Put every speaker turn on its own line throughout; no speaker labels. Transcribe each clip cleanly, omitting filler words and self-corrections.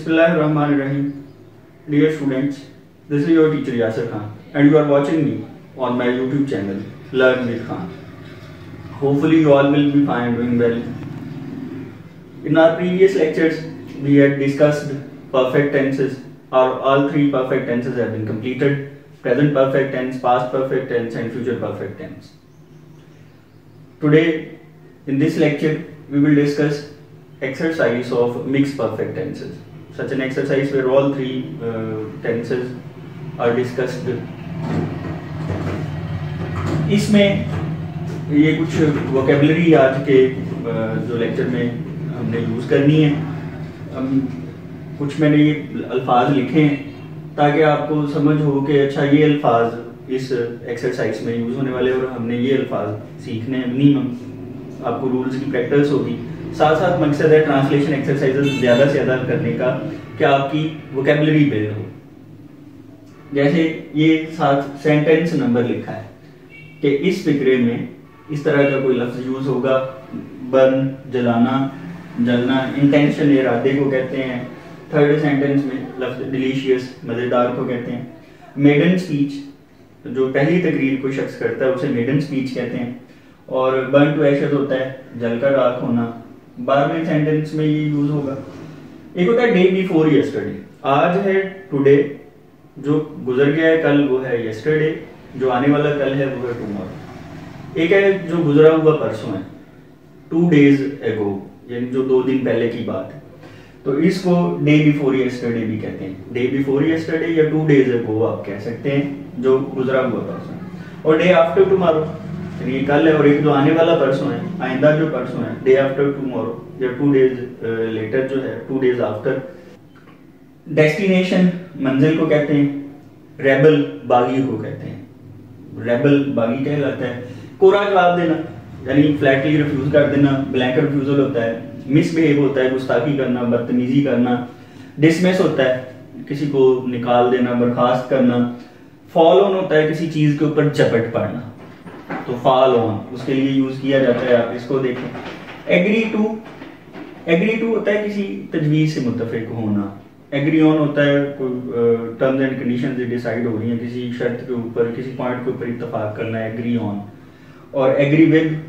Bismillahirrahmanirrahim. Dear students, this is your teacher Yasir Khan and you are watching me on my YouTube channel Learn with Khan. Hopefully you all will be fine, doing well. In our previous lectures, we had discussed perfect tenses. All three perfect tenses have been completed: present perfect tense, past perfect tense and future perfect tense. Today, in this lecture, we will discuss exercise of mixed perfect tenses. Such an exercise where all three tenses are discussed. इसमें ये कुछ vocabulary आज के जो lecture में हमने use करनी है, कुछ मैंने ये अल्फाज लिखे हैं ताकि आपको समझ हो कि अच्छा ये अल्फाज इस एक्सरसाइज में यूज़ होने वाले और हमने ये अल्फाज सीखने हैं। मिनिमम आपको रूल्स की प्रैक्टिस होगी, साथ साथ मकसद है ट्रांसलेशन एक्सरसाइजेस ज़्यादा से ज़्यादा करने का कि आपकी वोकेबलरी बिल्ड हो। जैसे ये साथ सेंटेंस नंबर लिखा है कि इस फिक्रे में इस तरह का कोई लफ्ज़ यूज़ होगा: बर्न, जलाना, जलना, इंटेंशन इरादे को कहते हैं। थर्ड सेंटेंस में लफ्ज़ डिलीशियस, मज़ेदार को कहते हैं। मेडन स्पीच, जो पहली तकरीर कोई शख्स करता है उसे मेडन स्पीच कहते हैं। और बर्न टू एशेस होता है जलकर राख होना। 12वें सेंटेंस में ये यूज होगा। एक होता है डे बिफोर यस्टरडे, आज है टुडे, जो गुजर गया है कल वो है यस्टरडे, जो आने वाला कल है वो है टुमारो। एक है जो गुजरा हुआ परसों है, 2 days ago, यानी जो 2 दिन पहले की बात है, तो इसको डे बिफोर यस्टरडे भी कहते हैं। डे बिफोर यस्टरडे या 2 days ago आप कह सकते हैं, जो गुजरा हुआ परसों। और डे आफ्टर टुमारो, ये कल है, और एक जो आने वाला परसों है, आइंदा जो परसों है, डे आफ्टर टुमारो या 2 days लेटर जो है 2 days आफ्टर। डेस्टिनेशन मंजिल को कहते हैं। रेबल बागी को कहते हैं। रेबल बागी कहलाता है। कोरा जवाब देना यानी फ्लैटली रिफ्यूज कर देना, ब्लैंक रिफ्यूजल होता है। मिसबिहेव होता है गुस्ताखी करना, बदतमीजी करना। डिसमिस होता है किसी को निकाल देना, बर्खास्त करना। फॉल ऑन होता है किसी चीज के ऊपर झपट पड़ना, तो फॉल ऑन उसके लिए यूज किया जाता है, आप इसको देखें। एग्री टू होता है किसी तजवीज से मुत्तफिक होना। एग्री ऑन होता है कोई टर्म्स एंड कंडीशंस डिसाइड हो रही हैं, किसी शर्त के ऊपर, किसी पॉइंट के ऊपर इत्तफाक करना, एग्री ऑन। और एग्री विद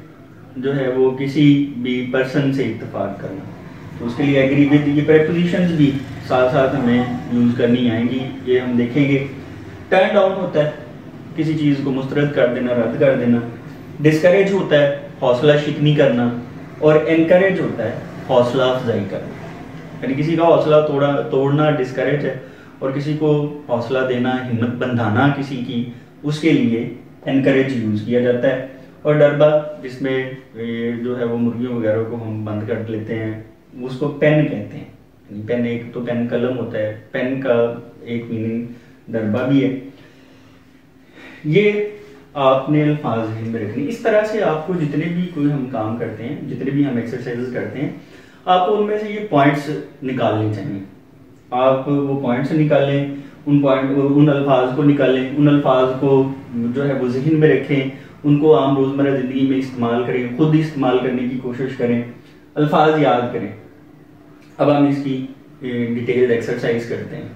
जो है वो किसी भी पर्सन से इत्तफाक करना, तो उसके लिए एग्री विद। ये प्रेपोजिशंस भी साथ साथ हमें यूज करनी आएंगी, ये हम देखेंगे। टर्न डाउन होता है किसी चीज को मुस्तरद कर देना, रद्द कर देना। डिस्करेज होता है हौसला शिकनी करना। और एनकरेज होता है हौसला अफजाई करना, यानी किसी का हौसला तोड़ना डिस्करेज है, और किसी को हौसला देना, हिम्मत बंधाना किसी की, उसके लिए एनकरेज यूज किया जाता है। और डरबा, जिसमें ये जो है वो मुर्गियों वगैरह को हम बंद कर लेते हैं, उसको पेन कहते हैं। पेन, एक तो पेन कलम होता है, पेन का एक मीनिंग डरबा भी है। ये आपने अल्फाज ज़हन में रखनी। इस तरह से आपको जितने भी कोई हम काम करते हैं, जितने भी हम एक्सरसाइजेस करते हैं, आपको उनमें से ये पॉइंट्स निकालने चाहिए। आप वो पॉइंट्स निकालें, उन अल्फाज को निकालें, उन अल्फाज को जो है वो ज़हन में रखें, उनको आम रोज़मर्रा ज़िंदगी में इस्तेमाल करें, खुद इस्तेमाल करने की कोशिश करें, अल्फाज याद करें। अब हम इसकी डिटेल्ड एक्सरसाइज करते हैं।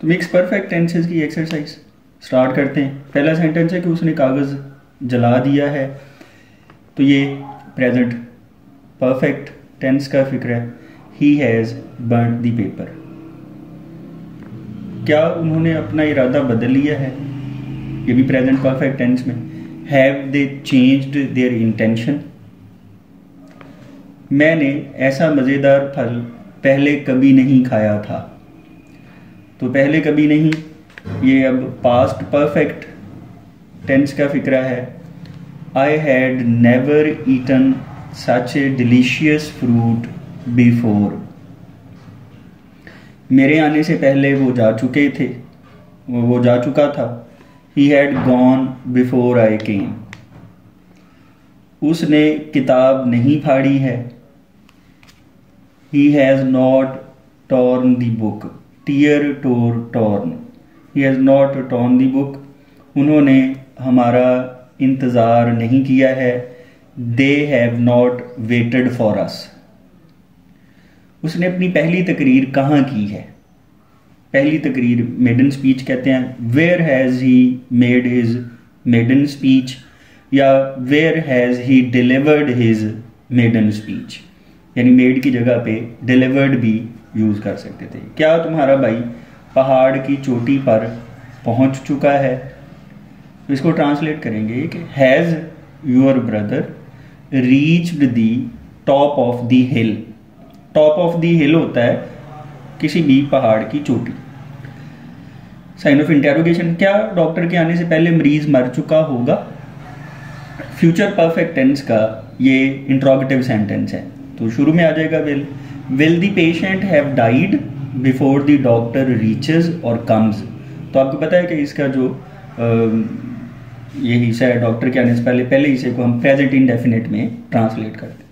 तो मिक्स परफेक्ट टेंसेस की एक्सरसाइज स्टार्ट करते हैं। पहला सेंटेंस है कि उसने कागज़ जला दिया है, तो ये प्रेजेंट परफेक्ट टेंस का फिक्र है। He has burned the paper. क्या उन्होंने अपना इरादा बदल लिया है, ये भी प्रेजेंट परफेक्ट टेंस में। Have they changed there intention. मैंने ऐसा मज़ेदार फल पहले कभी नहीं खाया था, तो पहले कभी नहीं, ये अब पास्ट परफेक्ट टेंस का फिक्रा है। I had never eaten such a delicious fruit before. मेरे आने से पहले वो जा चुके थे, वो जा चुका था। He had gone before I came. उसने किताब नहीं फाड़ी है। He has not torn the book. Tear, tore, torn. He has not torn the book. उन्होंने हमारा इंतज़ार नहीं किया है they have not waited for us. उसने अपनी पहली तकरीर कहाँ की है? पहली तकरीर मेडन स्पीच कहते हैं। Where has he made his maiden speech, या where has he delivered his maiden speech, यानी मेड की जगह पे डिलीवर्ड भी यूज़ कर सकते थे। क्या तुम्हारा भाई पहाड़ की चोटी पर पहुंच चुका है? तो इसको ट्रांसलेट करेंगे कि has your brother reached the top of the hill. Top of the हिल होता है किसी भी पहाड़ की चोटी। साइन ऑफ इंटेरोगेशन, क्या डॉक्टर के आने से पहले मरीज मर चुका होगा? फ्यूचर परफेक्ट टेंस का ये इंट्रोगेटिव सेंटेंस है, तो शुरू में आ जाएगा will the patient have died before the doctor reaches और कम्स। तो आपको पता है कि इसका जो ये हिस्सा है डॉक्टर के आने से पहले हिस्से को हम प्रेजेंट इंडेफिनिट में ट्रांसलेट करते हैं।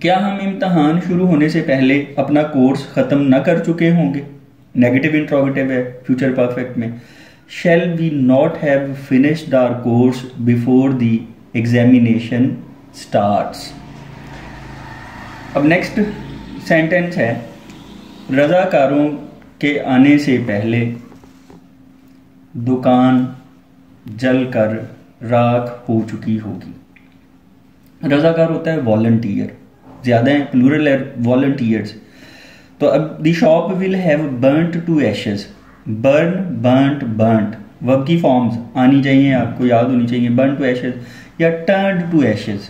क्या हम इम्तहान शुरू होने से पहले अपना कोर्स ख़त्म न कर चुके होंगे? नेगेटिव इंट्रोगेटिव है फ्यूचर परफेक्ट में। Shall we not have finished our course before the examination starts. अब नेक्स्ट सेंटेंस है, रज़ाकारों के आने से पहले दुकान जलकर राख हो चुकी होगी। रज़ाकार होता है वॉलंटियर, ज़्यादा है प्लूरल है वॉलंटियर्स। तो अब the shop will have burnt to ashes. Burn, burnt, burnt verb की फॉर्म्स आनी चाहिए, आपको याद होनी चाहिए। बर्न टू एशेस या टर्न्ड टू एशेस,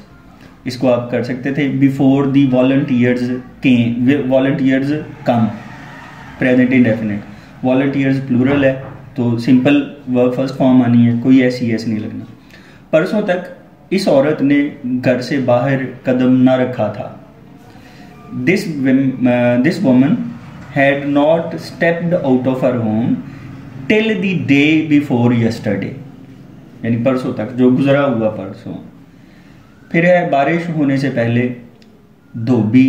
इसको आप कर सकते थे before the volunteers came, volunteers come, present indefinite. Volunteers plural है तो सिंपल वर्ब फर्स्ट फॉर्म आनी है, कोई ऐसी नहीं लगना। परसों तक इस औरत ने घर से बाहर कदम ना रखा था। This woman had not stepped out of her home till the day before yesterday, यानी परसों तक, जो गुजरा हुआ परसों। फिर है बारिश होने से पहले धोबी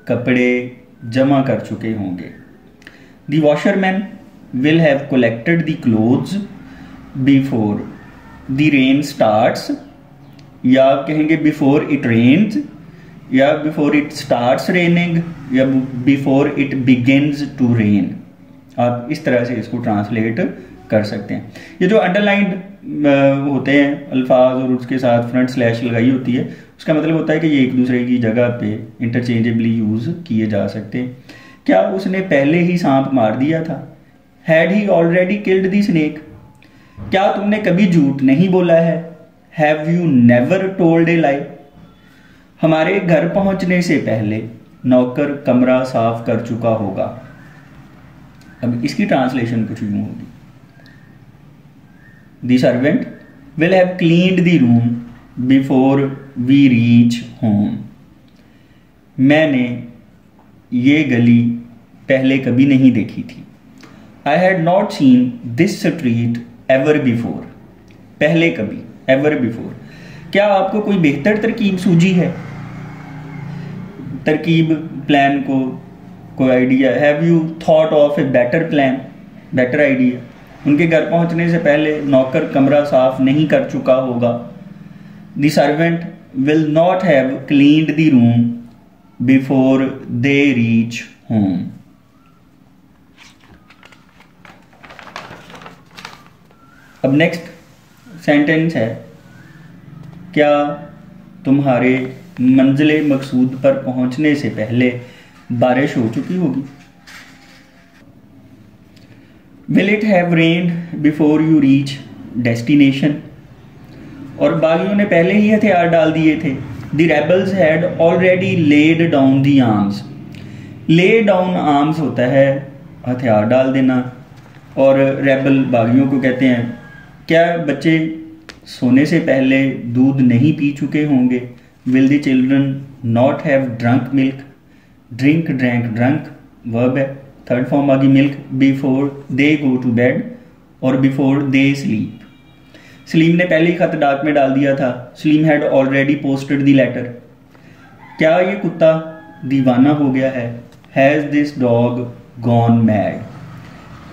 कपड़े जमा कर चुके होंगे। The washerman will have collected the clothes before the rain starts, या आप कहेंगे बिफोर इट रेन्स, या बिफोर इट स्टार्ट्स रेनिंग, या before it begins to rain. आप इस तरह से इसको ट्रांसलेट कर सकते हैं। ये जो अंडरलाइंड होते हैं अल्फाज और उसके साथ फ्रंट स्लैश लगाई होती है, उसका मतलब होता है कि ये एक दूसरे की जगह पे इंटरचेंजेबली यूज किए जा सकते हैं। क्या उसने पहले ही सांप मार दिया था? Had he already killed the snake. क्या तुमने कभी झूठ नहीं बोला है? हैव यू नेवर टोल्ड ए लाई। हमारे घर पहुंचने से पहले नौकर कमरा साफ कर चुका होगा। अब इसकी ट्रांसलेशन कुछ यूं होगी, the servant will have cleaned the room before we reach home. मैंने ये गली पहले कभी नहीं देखी थी। I had not seen this street ever before. पहले कभी, एवर बिफोर। क्या आपको कोई बेहतर तरकीब सूझी है? तरकीब प्लान को कोई idea? Have you thought of a better plan, better idea. उनके घर पहुंचने से पहले नौकर कमरा साफ नहीं कर चुका होगा। The servant will not have cleaned the room before they reach home. अब नेक्स्ट सेंटेंस है, क्या तुम्हारे मंजिले मकसूद पर पहुंचने से पहले बारिश हो चुकी होगी? Will it have rained before you reach destination. और बागियों ने पहले ही हथियार डाल दिए थे। The rebels had already laid down the arms. Lay down arms होता है हथियार डाल देना, और रेबल बागियों को कहते हैं। क्या बच्चे सोने से पहले दूध नहीं पी चुके होंगे? Will the children not have drunk milk. Drink, drank, drunk verb है, थर्ड फॉर्म आ गई milk. Before they go to bed और बिफोर दे स्लीप। सलीम ने पहले ही खत डाक में डाल दिया था। Salim had already posted the letter. क्या ये कुत्ता दीवाना हो गया है? Has this dog gone mad.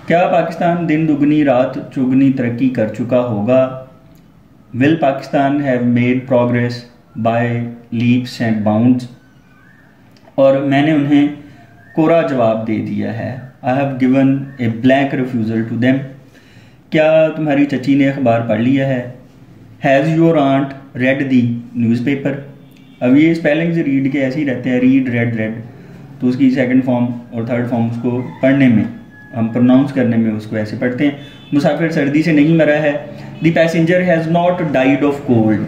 क्या पाकिस्तान दिन दुगनी रात चुगनी तरक्की कर चुका होगा? Will Pakistan have made progress by leaps and bounds, और मैंने उन्हें कोरा जवाब दे दिया है। I have given a blank refusal to them, क्या तुम्हारी चची ने अखबार पढ़ लिया है। Has your aunt read the newspaper. अब ये स्पेलिंग्स रीड के ऐसे ही रहते हैं, रीड रेड रेड, तो उसकी सेकंड फॉर्म और थर्ड फॉर्म उसको पढ़ने में, हम प्रोनाउंस करने में उसको ऐसे पढ़ते हैं। मुसाफिर सर्दी से नहीं मरा है। The passenger has not died of cold,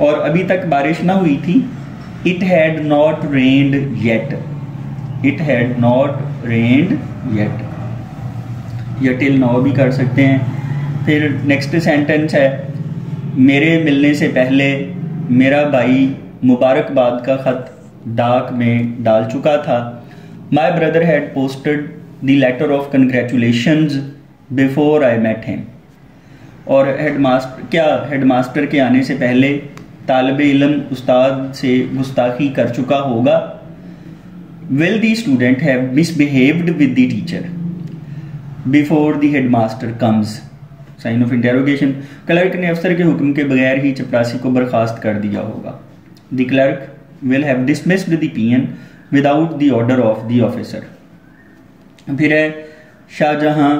और अभी तक बारिश ना हुई थी। It had not rained yet, it had not rained yet, या टिल नाउ भी कर सकते हैं। फिर नेक्स्ट सेंटेंस है, मेरे मिलने से पहले मेरा भाई मुबारकबाद का खत डाक में डाल चुका था। My brother had posted the letter of congratulations before I met him, और हेडमास्टर के आने से पहले तालिब इल्म उस्ताद से गुस्ताखी कर चुका होगा। Will the student have misbehaved with the teacher before the headmaster comes, sign of interrogation. Clerk ने अफसर के हुक्म के बगैर ही चपरासी को बर्खास्त कर दिया होगा। The clerk will have dismissed the PN without the order of the officer. फिर है, शाहजहां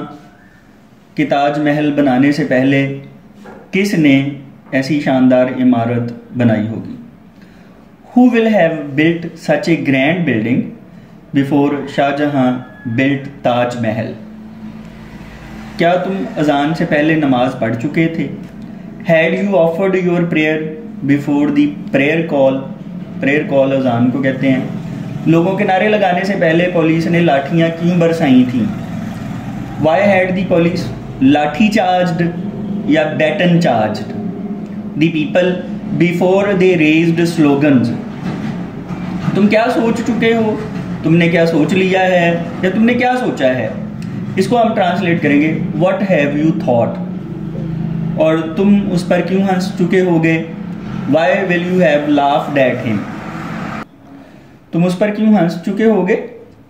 के ताजमहल बनाने से पहले किसने ऐसी शानदार इमारत बनाई होगी। Who will have built such a grand building before Shah Jahan built Taj Mahal. क्या तुम अजान से पहले नमाज पढ़ चुके थे। Had you offered your prayer before the prayer call, prayer call अजान को कहते हैं। लोगों के नारे लगाने से पहले पुलिस ने लाठियां क्यों बरसाई थी। Why had the police lathi charged or baton charged the people before they raised slogans. तुम क्या सोच चुके हो, तुमने क्या सोच लिया है, या तुमने क्या सोचा है। इसको हम ट्रांसलेट करेंगे, व्हाट हैव यू थॉट, और तुम उस पर क्यों हंस चुके होगे। Why will you have laughed at him, तुम उस पर क्यों हंस चुके होगे।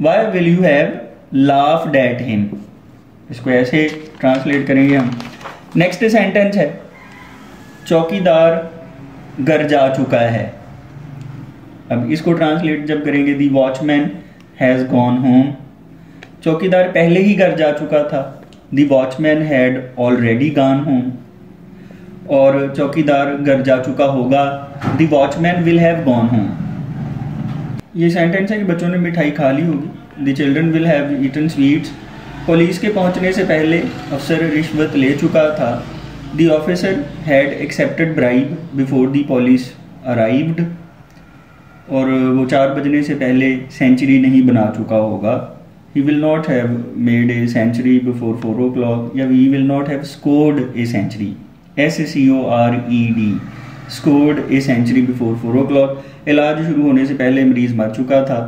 Why will you have laughed at him, इसको ऐसे ट्रांसलेट करेंगे हम। नेक्स्ट सेंटेंस है, चौकीदार घर जा चुका है। अब इसको ट्रांसलेट जब करेंगे, the watchman has gone home. चौकीदार पहले ही घर जा चुका था। The watchman had already gone home, और चौकीदार घर जा चुका होगा। The watchman will have gone home. ये सेंटेंस है कि बच्चों ने मिठाई खा ली होगी। The children will have eaten sweets. Police के पहुंचने से पहले अफसर रिश्वत ले चुका था। The officer had accepted bribe before the police arrived, और वो 4 बजने से पहले सेंचुरी नहीं बना चुका होगा। He will not have made a century before 4 o'clock, या he will not have scored a century, SCORED, scored a century before 4 o'clock। इलाज शुरू होने से पहले मरीज मर चुका था।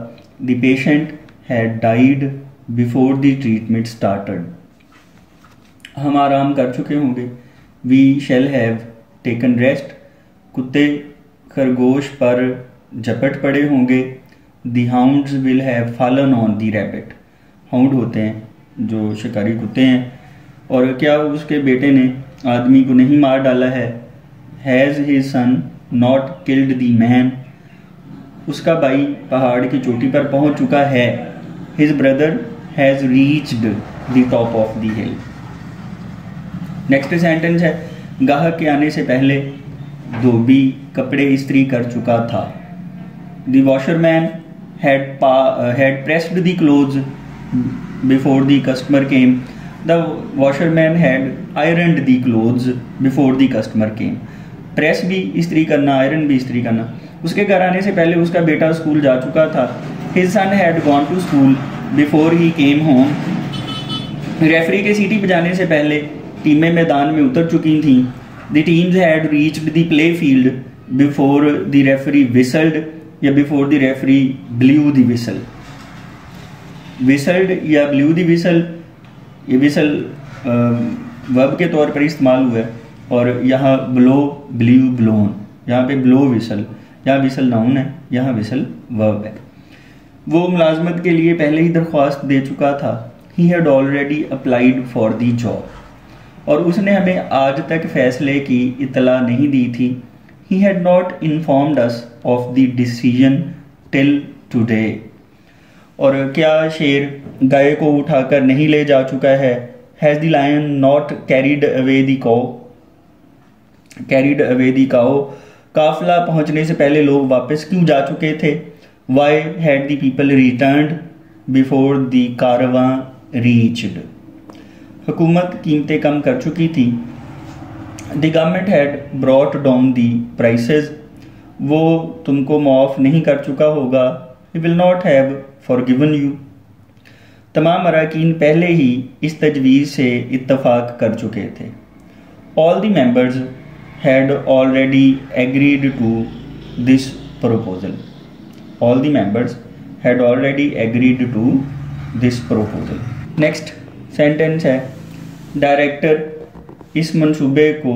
The patient had died before the treatment started। हम आराम कर चुके होंगे। We shall have taken rest। कुत्ते खरगोश पर झपट पड़े होंगे। The hounds will have fallen on the rabbit। Hound होते हैं जो शिकारी कुत्ते हैं। और क्या उसके बेटे ने आदमी को नहीं मार डाला है। Has his son not killed the man, उसका भाई पहाड़ की चोटी पर पहुंच चुका है। His brother has reached the top of the hill. Next sentence है, गाहक के आने से पहले धोबी कपड़े इस्त्री कर चुका था। The washerman had pressed the clothes before the customer came। The washerman had ironed the clothes before the customer came। Press भी इस्त्री करना, आयरन भी इस्त्री करना। उसके घर आने से पहले उसका बेटा स्कूल जा चुका था। His son had gone to school before he came home। Referee के सीटी बजाने से पहले टीमें मैदान में उतर चुकी थीं। The teams had reached the play field before the referee whistled, या before the referee blue the whistle. Whistled या ब्लू द विसल, ये विसल वर्ब के तौर पर इस्तेमाल हुआ है, और यहाँ ब्लो ब्लू ब्लोन, यहाँ पे ब्लो विसल, यहाँ विसल नाउन है, यहाँ विसल वर्ब है। वो मुलाजमत के लिए पहले ही दरख्वास्त दे चुका था। He had already applied for the job. और उसने हमें आज तक फैसले की इतला नहीं दी थी। He had not informed us of the decision till today. और क्या शेर गाय को उठाकर नहीं ले जा चुका है? Has the lion not carried away the cow? Carried away the cow. काफिला पहुंचने से पहले लोग वापस क्यों जा चुके थे? Why had the people returned before the caravan reached? हुकूमत कीमतें कम कर चुकी थी। The government had brought down the prices. वो तुमको माफ़ नहीं कर चुका होगा। He will not have forgiven you. तमाम अरकान पहले ही इस तजवीज़ से इत्तफाक कर चुके थे। All the members had already agreed to this proposal. All the members had already agreed to this proposal. Next sentence है, डायरेक्टर इस मंसूबे को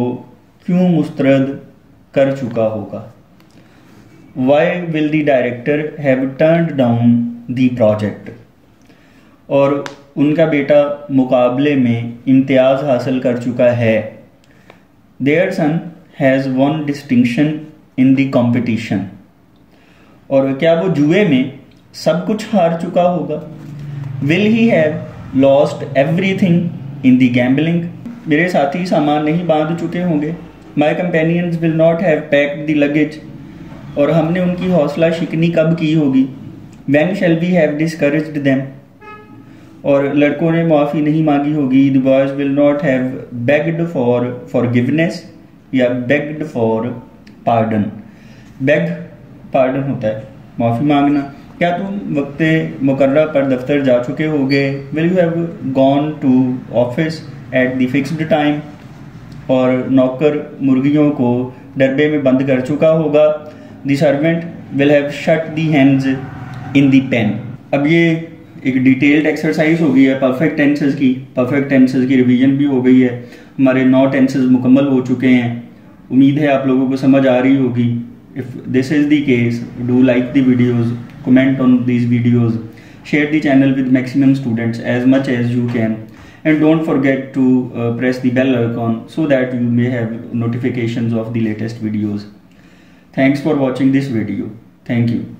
क्यों मुस्तरद कर चुका होगा? Why will the director have turned down the project? और उनका बेटा मुकाबले में इम्तियाज़ हासिल कर चुका है। Their son has won distinction in the competition. और क्या वो जुए में सब कुछ हार चुका होगा? Will he have lost everything in the gambling? मेरे साथी सामान नहीं बांध चुके होंगे। My companions will not have packed the luggage. और हमने उनकी हौसला शिकनी कब की होगी? When shall we have discouraged them? और लड़कों ने माफ़ी नहीं मांगी होगी। The boys will not have begged for forgiveness या begged for pardon. Beg pardon होता है माफ़ी मांगना। क्या तुम वक्त मुकर्रा पर दफ्तर जा चुके होगे? Will you have gone to office at the fixed time? और नौकर मुर्गियों को डरबे में बंद कर चुका होगा। The servant will have shut the hens in the pen. अब ये एक डिटेल्ड एक्सरसाइज हो गई है परफेक्ट टेंसेस की। परफेक्ट टेंसेस की रिवीजन भी हो गई है। हमारे 9 टेंसेस मुकम्मल हो चुके हैं। उम्मीद है आप लोगों को समझ आ रही होगी। If this is the case, do like the videos, comment on these videos, share the channel with maximum students as much as you can, and don't forget to press the bell icon so that you may have notifications of the latest videos. Thanks for watching this video. Thank you.